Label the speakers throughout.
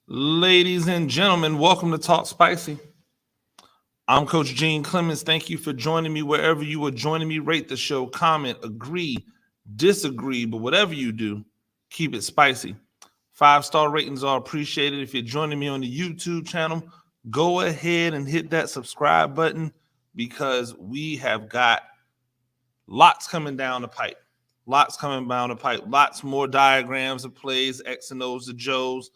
Speaker 1: Ladies and gentlemen, welcome to Talk Spicy. I'm Coach Gene Clemens. Thank you for joining me wherever you are joining me. Rate the show, comment, agree, disagree, but whatever you do, keep it spicy. 5-star ratings are appreciated. If you're joining me on the YouTube channel, go ahead and hit that subscribe button because we have got lots coming down the pipe. Lots more diagrams of plays, X and O's to Joe's.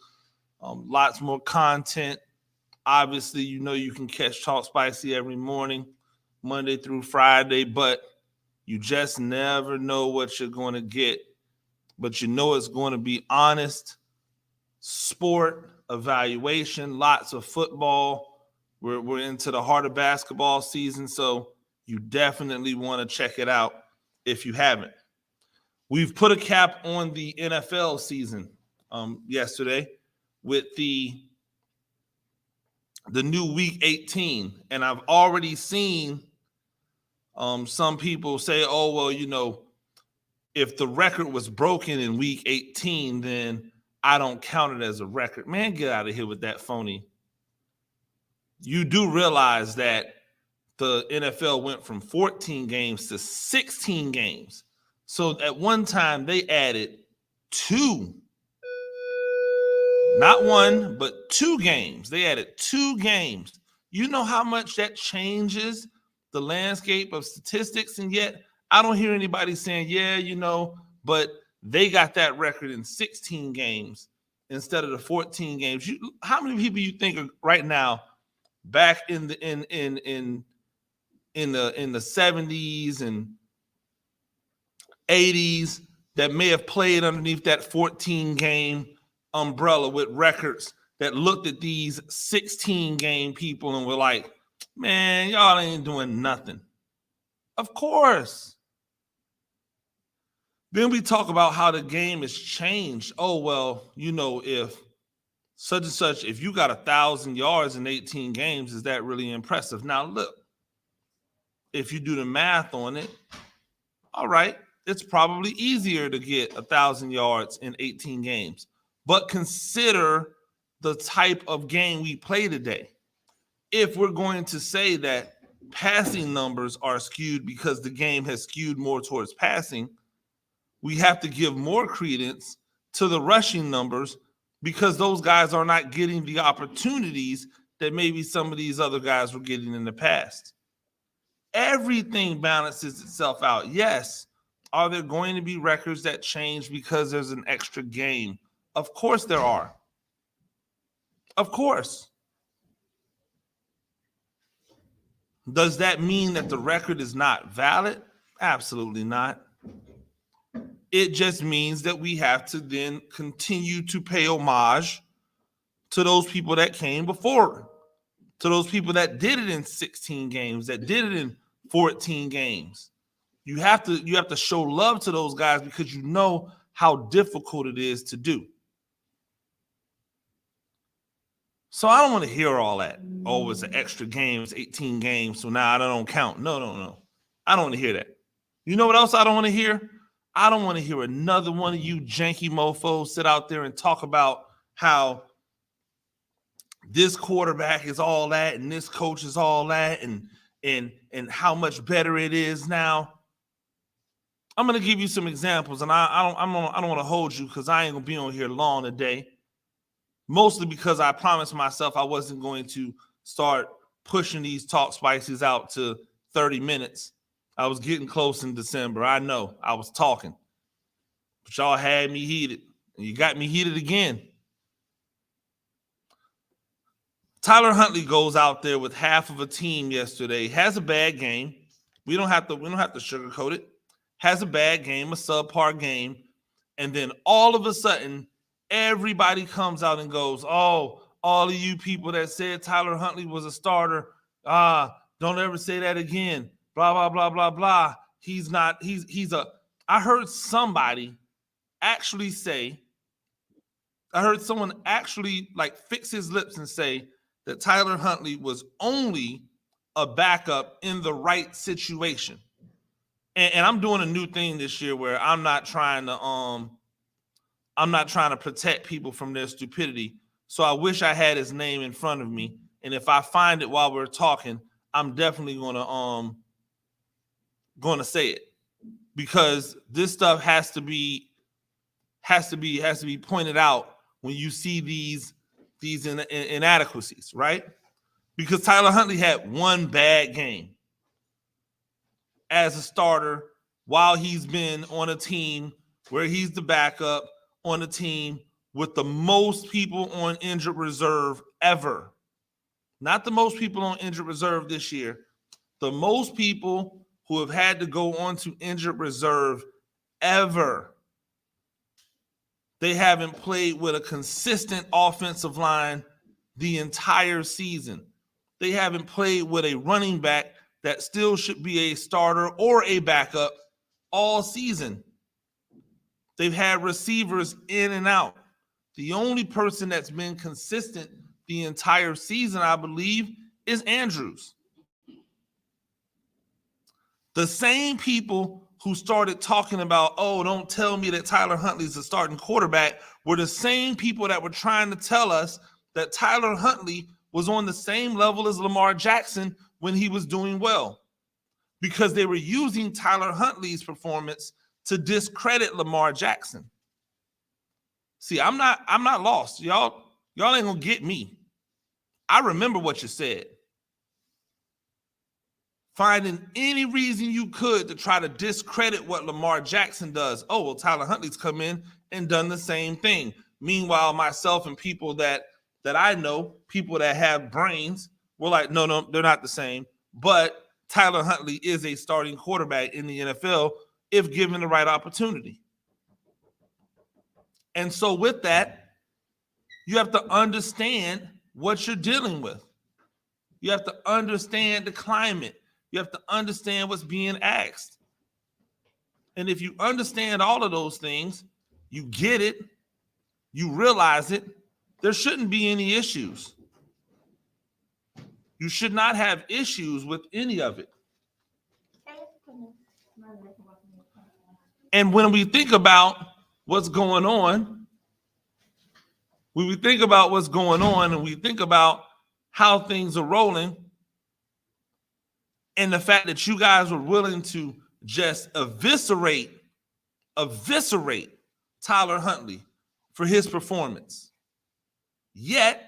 Speaker 1: Lots more content. Obviously, you can catch Talk Spicy every morning, Monday through Friday, but you just never know what you're going to get. But it's going to be honest sport evaluation, lots of football. We're into the heart of basketball season, so you definitely want to check it out if you haven't. We've put a cap on the NFL season yesterday with the new week 18. And I've already seen some people say, oh, well, if the record was broken in week 18, then I don't count it as a record. Man, get out of here with that phony. You do realize that the NFL went from 14 games to 16 games. So at one time they added 2. Not 1, but 2 games. They added 2 games. You know how much that changes the landscape of statistics, and yet I don't hear anybody saying, but they got that record in 16 games instead of the 14 games. How many people you think are right now back in the 70s and 80s that may have played underneath that 14 game umbrella with records that looked at these 16 game people and were like, man, y'all ain't doing nothing? Of course. Then we talk about how the game has changed. Oh, well, if such and such, if you got 1,000 yards in 18 games, is that really impressive? Now, look, if you do the math on it, all right, it's probably easier to get 1,000 yards in 18 games. But consider the type of game we play today. If we're going to say that passing numbers are skewed because the game has skewed more towards passing, we have to give more credence to the rushing numbers because those guys are not getting the opportunities that maybe some of these other guys were getting in the past. Everything balances itself out. Yes, are there going to be records that change because there's an extra game? Of course there are. Of course. Does that mean that the record is not valid? Absolutely not. It just means that we have to then continue to pay homage to those people that came before, to those people that did it in 16 games, that did it in 14 games. You have to show love to those guys because you know how difficult it is to do. So I don't want to hear all that. Oh, it's an extra game. It's 18 games, so now I don't count. No. I don't want to hear that. You know what else I don't want to hear? I don't want to hear another one of you janky mofos sit out there and talk about how this quarterback is all that and this coach is all that and how much better it is now. I'm going to give you some examples, and I don't want to hold you because I ain't going to be on here long today. Mostly because I promised myself I wasn't going to start pushing these Talk Spices out to 30 minutes. I was getting close in December. I know. I was talking. But y'all had me heated. And you got me heated again. Tyler Huntley goes out there with half of a team yesterday. Has a bad game. We don't have to sugarcoat it. Has a bad game, a subpar game. And then all of a sudden, everybody comes out and goes, oh, all of you people that said Tyler Huntley was a starter, don't ever say that again. Blah, blah, blah, blah, blah. I heard someone actually fix his lips and say that Tyler Huntley was only a backup in the right situation. And I'm doing a new thing this year where I'm not trying to protect people from their stupidity. So I wish I had his name in front of me. And if I find it while we're talking, I'm definitely gonna say it, because this stuff has to be pointed out when you see these inadequacies, right? Because Tyler Huntley had one bad game as a starter while he's been on a team where he's the backup on a team with the most people on injured reserve ever. Not the most people on injured reserve this year. The most people who have had to go on to injured reserve ever. They haven't played with a consistent offensive line the entire season. They haven't played with a running back that still should be a starter or a backup all season. They've had receivers in and out. The only person that's been consistent the entire season, I believe, is Andrews. The same people who started talking about, oh, don't tell me that Tyler Huntley's the starting quarterback, were the same people that were trying to tell us that Tyler Huntley was on the same level as Lamar Jackson when he was doing well, because they were using Tyler Huntley's performance to discredit Lamar Jackson. See, I'm not lost. Y'all ain't gonna get me. I remember what you said. Finding any reason you could to try to discredit what Lamar Jackson does. Oh, well, Tyler Huntley's come in and done the same thing. Meanwhile, myself and people that I know, people that have brains, were like, no, they're not the same. But Tyler Huntley is a starting quarterback in the NFL if given the right opportunity. And so with that, you have to understand what you're dealing with. You have to understand the climate. You have to understand what's being asked. And if you understand all of those things, you get it, you realize it, there shouldn't be any issues. You should not have issues with any of it. And when we think about what's going on, and we think about how things are rolling, and the fact that you guys were willing to just eviscerate Tyler Huntley for his performance. Yet,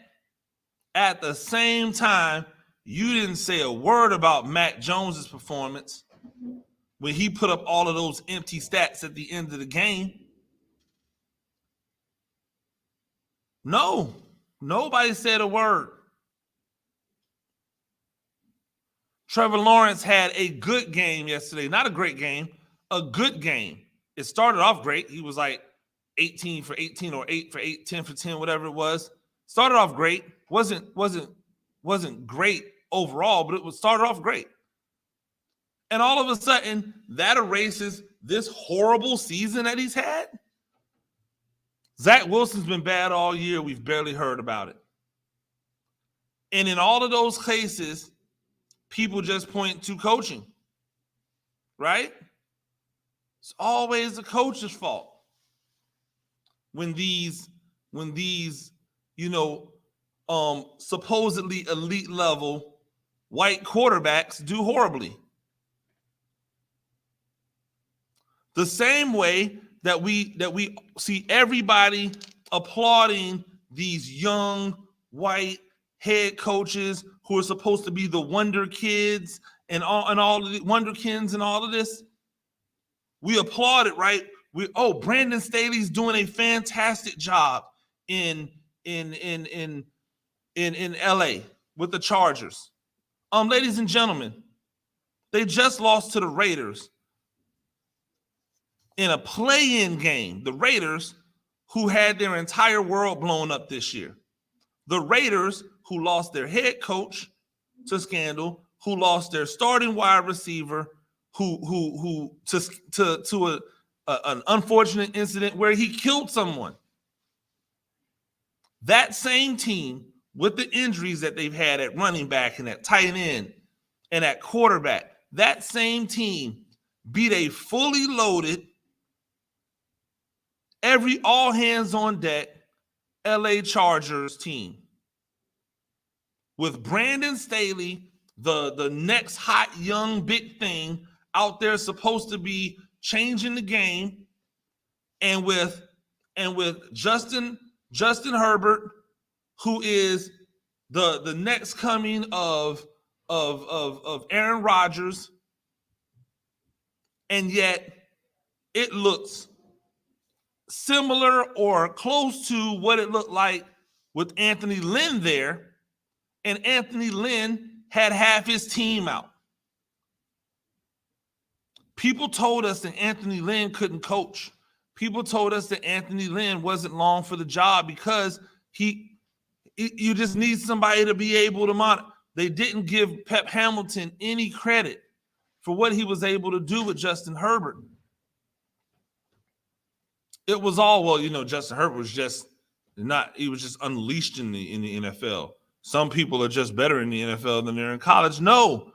Speaker 1: at the same time, you didn't say a word about Mac Jones's performance when he put up all of those empty stats at the end of the game. No, nobody said a word. Trevor Lawrence had a good game yesterday. Not a great game, a good game. It started off great. He was like 18 for 18 or 8 for 8, 10 for 10, whatever it was. Started off great. Wasn't great overall, but it started off great. And all of a sudden, that erases this horrible season that he's had. Zach Wilson's been bad all year. We've barely heard about it. And in all of those cases, people just point to coaching, right? It's always the coach's fault when these supposedly elite level white quarterbacks do horribly. The same way that we see everybody applauding these young white head coaches who are supposed to be the wonder kids and all of the wonderkins and all of this. We applaud it, right? Brandon Staley's doing a fantastic job in LA with the Chargers. Ladies and gentlemen, they just lost to the Raiders in a play-in game. The Raiders, who had their entire world blown up this year. The Raiders, who lost their head coach to scandal, who lost their starting wide receiver, who to an unfortunate incident where he killed someone. That same team, with the injuries that they've had at running back and at tight end and at quarterback, that same team beat a fully loaded, all hands on deck, LA Chargers team with Brandon Staley, the next hot young big thing out there supposed to be changing the game, and with Justin Herbert, who is the next coming of Aaron Rodgers, and yet it looks similar or close to what it looked like with Anthony Lynn there, and Anthony Lynn had half his team out. People told us that Anthony Lynn couldn't coach. People told us that Anthony Lynn wasn't long for the job because you just need somebody to be able to monitor. They didn't give Pep Hamilton any credit for what he was able to do with Justin Herbert. It was all, well, Justin Herbert was just he was just unleashed in the NFL. Some people are just better in the NFL than they're in college. No,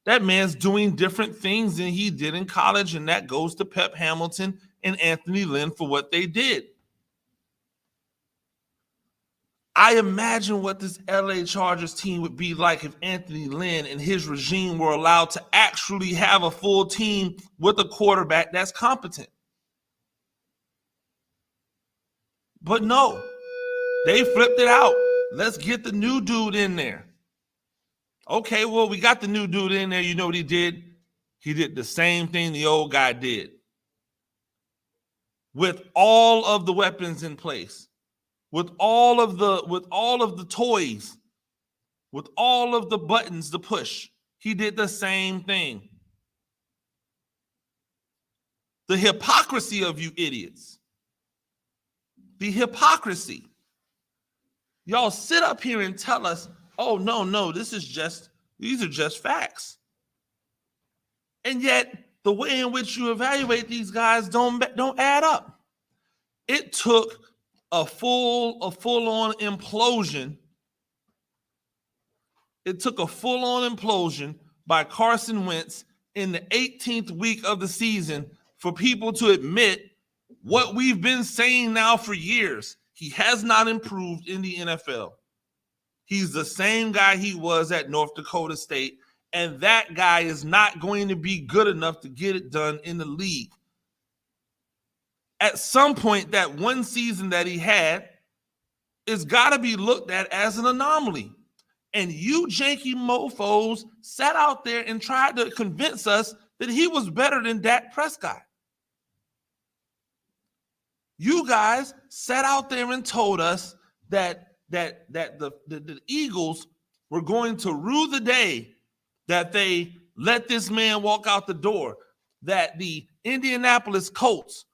Speaker 1: that man's doing different things than he did in college, and that goes to Pep Hamilton and Anthony Lynn for what they did. I imagine what this LA Chargers team would be like if Anthony Lynn and his regime were allowed to actually have a full team with a quarterback that's competent. But no, they flipped it out. Let's get the new dude in there. Okay, well, we got the new dude in there. You know what he did? He did the same thing the old guy did. With all of the weapons in place, with all of the toys, with all of the buttons to push, he did the same thing. The hypocrisy of you idiots. The hypocrisy. Y'all sit up here and tell us, oh, no, these are just facts. And yet, the way in which you evaluate these guys don't add up. It took a full-on implosion. It took a full-on implosion by Carson Wentz in the 18th week of the season for people to admit what we've been saying now for years. He has not improved in the NFL. He's the same guy he was at North Dakota State, and that guy is not going to be good enough to get it done in the league. At some point, that one season that he had is got to be looked at as an anomaly. And you janky mofos sat out there and tried to convince us that he was better than Dak Prescott. You guys sat out there and told us that the Eagles were going to rue the day that they let this man walk out the door, that the Indianapolis Colts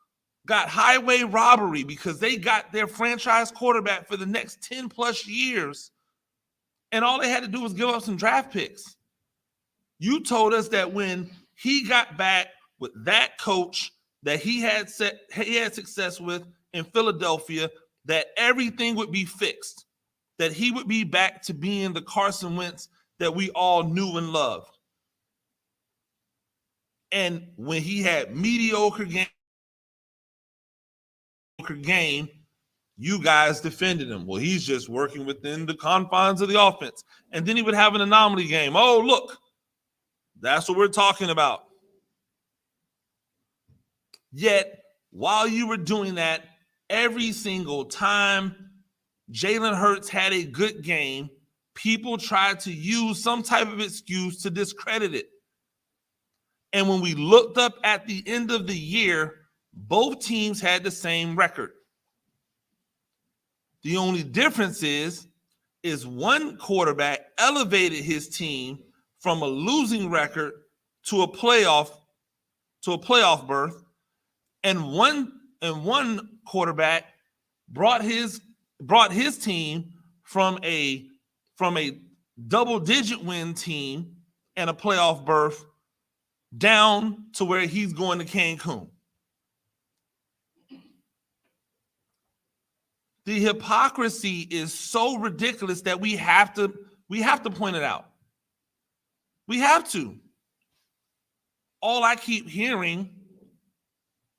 Speaker 1: got highway robbery because they got their franchise quarterback for the next 10 plus years, and all they had to do was give up some draft picks. You told us that when he got back with that coach that he had success with in Philadelphia, that everything would be fixed, that he would be back to being the Carson Wentz that we all knew and loved. And when he had mediocre game, you guys defended him. Well, he's just working within the confines of the offense. And then he would have an anomaly game. Oh, look, that's what we're talking about. Yet, while you were doing that, every single time Jalen Hurts had a good game, people tried to use some type of excuse to discredit it. And when we looked up at the end of the year, both teams had the same record. The only difference is one quarterback elevated his team from a losing record to a playoff berth, and one quarterback brought his team from a double-digit win team and a playoff berth down to where he's going to Cancun. The hypocrisy is so ridiculous that we have to point it out. We have to. All I keep hearing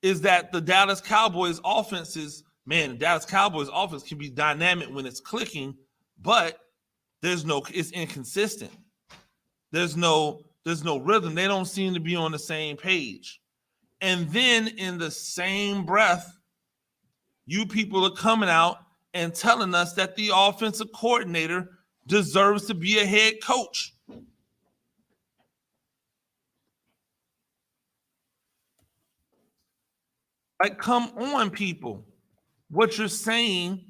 Speaker 1: is that the Dallas Cowboys offense is man, the Dallas Cowboys offense can be dynamic when it's clicking, but it's inconsistent. There's no rhythm. They don't seem to be on the same page. And then in the same breath, you people are coming out and telling us that the offensive coordinator deserves to be a head coach. Like, come on, people. What you're saying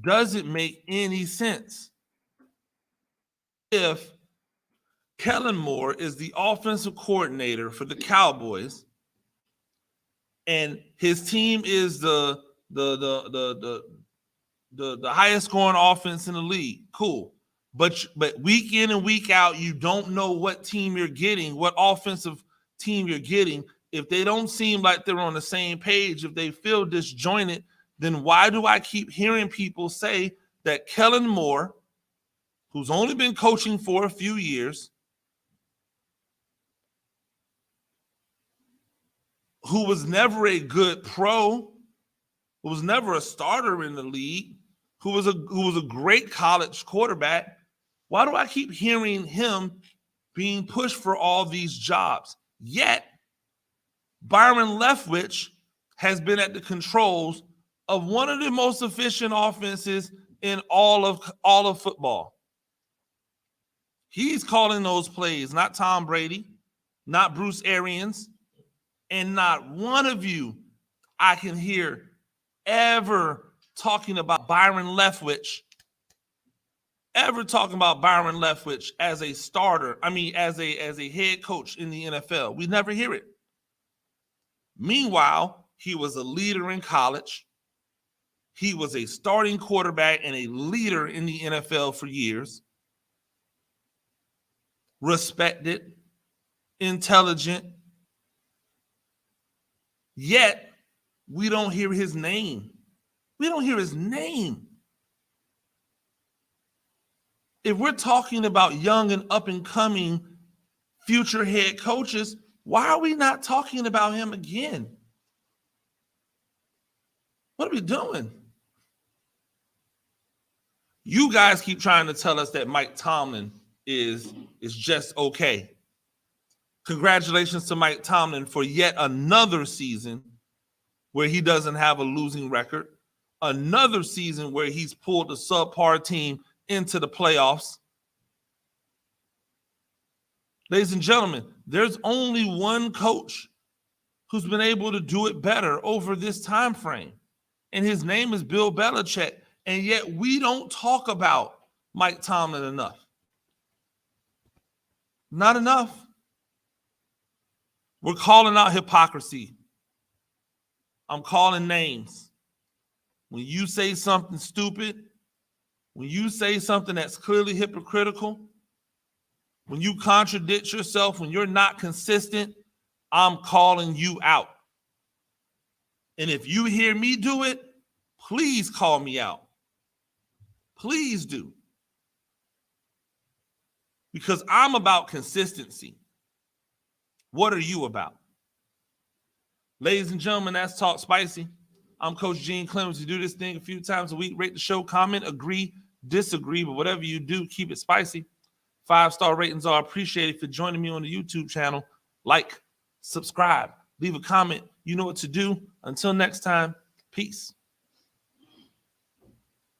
Speaker 1: doesn't make any sense. If Kellen Moore is the offensive coordinator for the Cowboys, and his team is the highest scoring offense in the league, cool. But week in and week out, you don't know what team you're getting, what offensive team you're getting. If they don't seem like they're on the same page, if they feel disjointed, then why do I keep hearing people say that Kellen Moore, who's only been coaching for a few years, who was never a good pro, who was never a starter in the league, who was a great college quarterback, why do I keep hearing him being pushed for all these jobs? Yet, Byron Leftwich has been at the controls of one of the most efficient offenses in all of football. He's calling those plays, not Tom Brady, not Bruce Arians, and not one of you I can hear ever talking about Byron Leftwich, as a starter, as a head coach in the NFL. We never hear it. Meanwhile, he was a leader in college. He was a starting quarterback and a leader in the NFL for years. Respected, intelligent. Yet, we don't hear his name. We don't hear his name. If we're talking about young and up-and-coming future head coaches, why are we not talking about him again? What are we doing? You guys keep trying to tell us that Mike Tomlin is just okay. Congratulations to Mike Tomlin for yet another season where he doesn't have a losing record, another season where he's pulled a subpar team into the playoffs. Ladies and gentlemen, there's only one coach who's been able to do it better over this time frame, and his name is Bill Belichick, and yet we don't talk about Mike Tomlin enough. Not enough. We're calling out hypocrisy. I'm calling names. When you say something stupid, when you say something that's clearly hypocritical, when you contradict yourself, when you're not consistent, I'm calling you out. And if you hear me do it, please call me out. Please do. Because I'm about consistency. What are you about? Ladies and gentlemen, that's Talk Spicy. I'm Coach Gene Clemens. We do this thing a few times a week. Rate the show, comment, agree, disagree, but whatever you do, keep it spicy. 5-star ratings are appreciated. For joining me on the YouTube channel, like, subscribe, leave a comment. You know what to do. Until next time, peace.